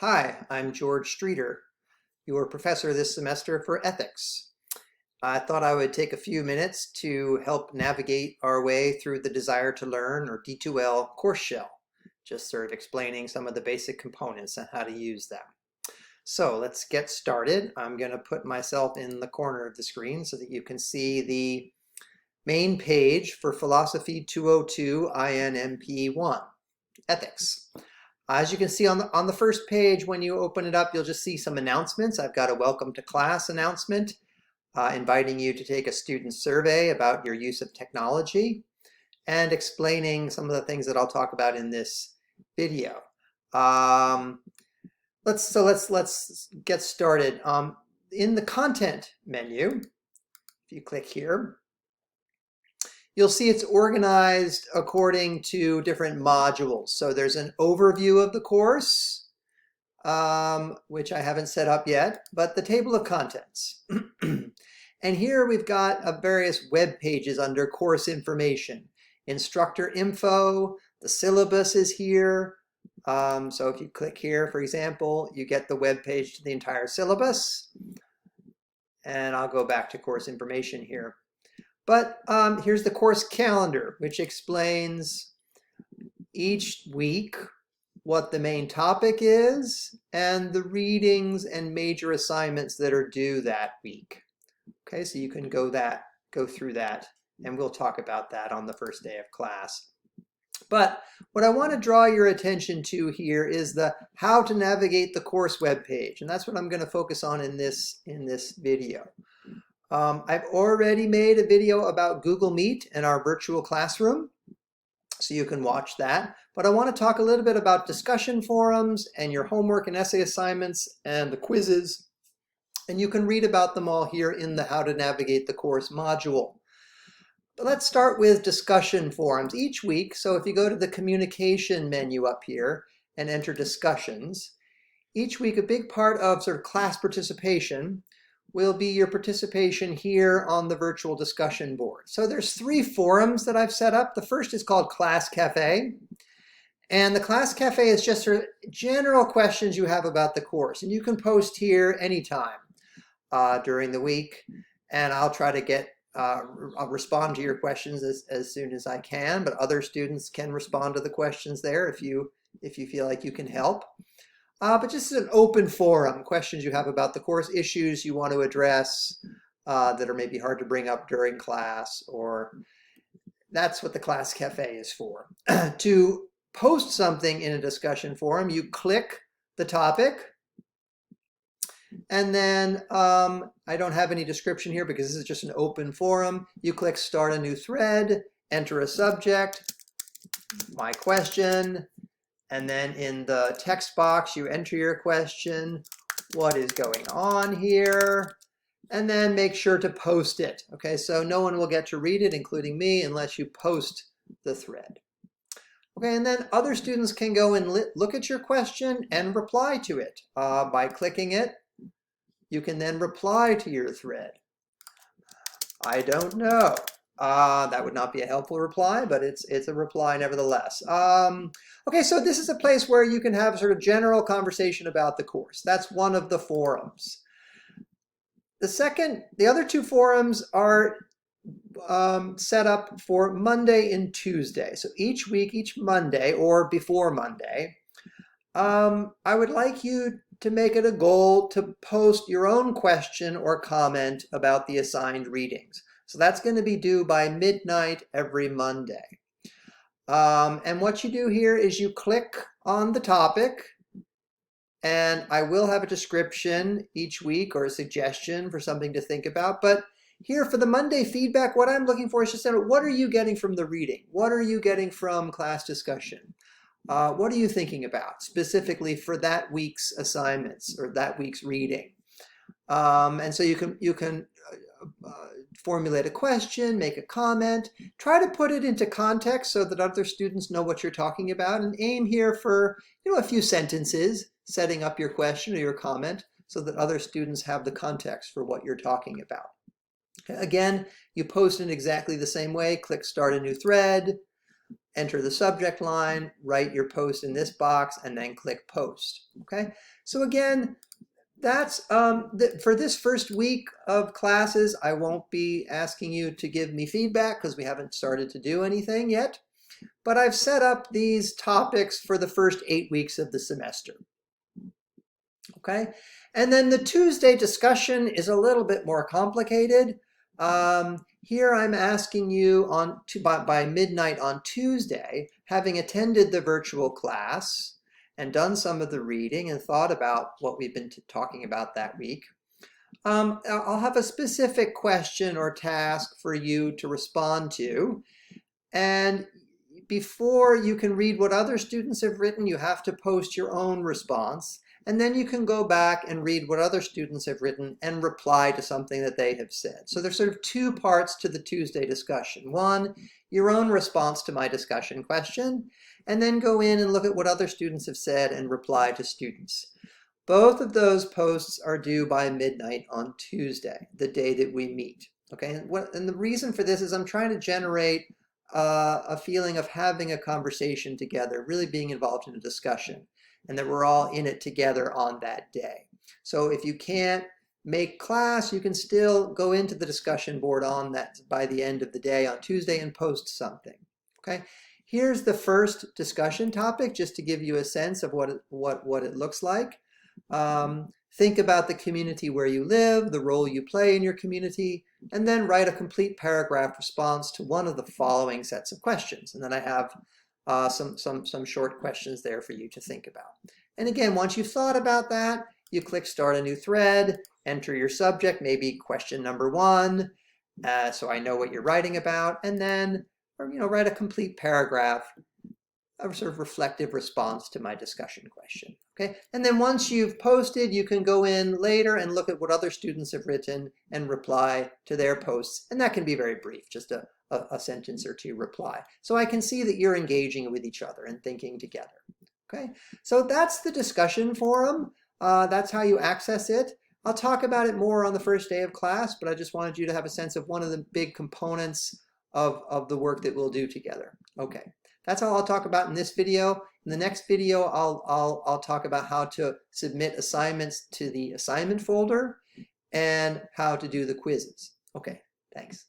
Hi, I'm George Streeter, your professor this semester for ethics. I thought I would take a few minutes to help navigate our way through the Desire to Learn, or D2L, course shell, just sort of explaining some of the basic components and how to use them. So let's get started. I'm going to put myself in the corner of the screen so that you can see the main page for Philosophy 202 INMP1, Ethics. As you can see on the first page, when you open it up, you'll just see some announcements. I've got a welcome to class announcement, inviting you to take a student survey about your use of technology, and explaining some of the things that I'll talk about in this video. Let's get started. In the content menu, if you click here, you'll see it's organized according to different modules. So there's an overview of the course, which I haven't set up yet, but the table of contents. And here we've got various web pages under course information. Instructor info, the syllabus is here. So if you click here, for example, you get the web page to the entire syllabus. And I'll go back to course information here. But here's the course calendar, which explains each week what the main topic is and the readings and major assignments that are due that week. Okay, so you can go through that, and we'll talk about that on the first day of class. But what I want to draw your attention to here is the how to navigate the course web page, and that's what I'm going to focus on in this video. I've already made a video about Google Meet and our virtual classroom, so you can watch that. But I want to talk a little bit about discussion forums and your homework and essay assignments and the quizzes. And you can read about them all here in the How to Navigate the Course module. But let's start with discussion forums. Each week, so if you go to the communication menu up here and enter discussions, each week a big part of sort of class participation will be your participation here on the virtual discussion board. So there's 3 forums that I've set up. The first is called Class Cafe. And the Class Cafe is just sort of general questions you have about the course. And you can post here anytime during the week. And I'll try to I'll respond to your questions as soon as I can. But other students can respond to the questions there if you feel like you can help. But just an open forum, questions you have about the course, issues you want to address that are maybe hard to bring up during class, or that's what the Class Cafe is for. To post something in a discussion forum, you click the topic, and then I don't have any description here because this is just an open forum. You click Start a New Thread, enter a subject, my question, and then in the text box, you enter your question, what is going on here, and then make sure to post it. Okay, so no one will get to read it, including me, unless you post the thread. Okay, and then other students can go and look at your question and reply to it. By clicking it, you can then reply to your thread. I don't know. That would not be a helpful reply, but it's a reply nevertheless. Okay, so this is a place where you can have sort of general conversation about the course. That's one of the forums. The other 2 forums are set up for Monday and Tuesday. So each week, each Monday or before Monday, I would like you to make it a goal to post your own question or comment about the assigned readings. So that's going to be due by midnight every Monday. And what you do here is you click on the topic, and I will have a description each week or a suggestion for something to think about. But here for the Monday feedback, what I'm looking for is just what are you getting from the reading? What are you getting from class discussion? What are you thinking about specifically for that week's assignments or that week's reading? And so you can formulate a question, make a comment, try to put it into context so that other students know what you're talking about, and aim here for a few sentences setting up your question or your comment so that other students have the context for what you're talking about. Again, you post in exactly the same way. Click Start a New Thread, enter the subject line, write your post in this box, and then click post. Okay, so again, that's for this first week of classes. I won't be asking you to give me feedback because we haven't started to do anything yet, but I've set up these topics for the first 8 weeks of the semester. Okay, and then the Tuesday discussion is a little bit more complicated. Here I'm asking you by midnight on Tuesday, having attended the virtual class and done some of the reading and thought about what we've been talking about that week, I'll have a specific question or task for you to respond to. And before you can read what other students have written, you have to post your own response. And then you can go back and read what other students have written and reply to something that they have said. So there's sort of 2 parts to the Tuesday discussion. One, your own response to my discussion question, and then go in and look at what other students have said and reply to students. Both of those posts are due by midnight on Tuesday, the day that we meet. Okay, and the reason for this is I'm trying to generate a feeling of having a conversation together, really being involved in a discussion, and that we're all in it together on that day. So if you can't make class, you can still go into the discussion board on that by the end of the day on Tuesday and post something. Okay, here's the first discussion topic, just to give you a sense of what it looks like. Think about the community where you live, the role you play in your community, and then write a complete paragraph response to one of the following sets of questions. And then I have some short questions there for you to think about. And again, once you've thought about that, you click Start a New Thread, enter your subject, maybe question number 1, so I know what you're writing about, and then write a complete paragraph, a sort of reflective response to my discussion question. Okay, and then once you've posted, you can go in later and look at what other students have written and reply to their posts, and that can be very brief, just a sentence or 2 reply. So I can see that you're engaging with each other and thinking together. Okay, so that's the discussion forum. That's how you access it. I'll talk about it more on the first day of class, but I just wanted you to have a sense of one of the big components of the work that we'll do together. Okay, that's all I'll talk about in this video. In the next video, I'll talk about how to submit assignments to the assignment folder and how to do the quizzes. Okay, thanks.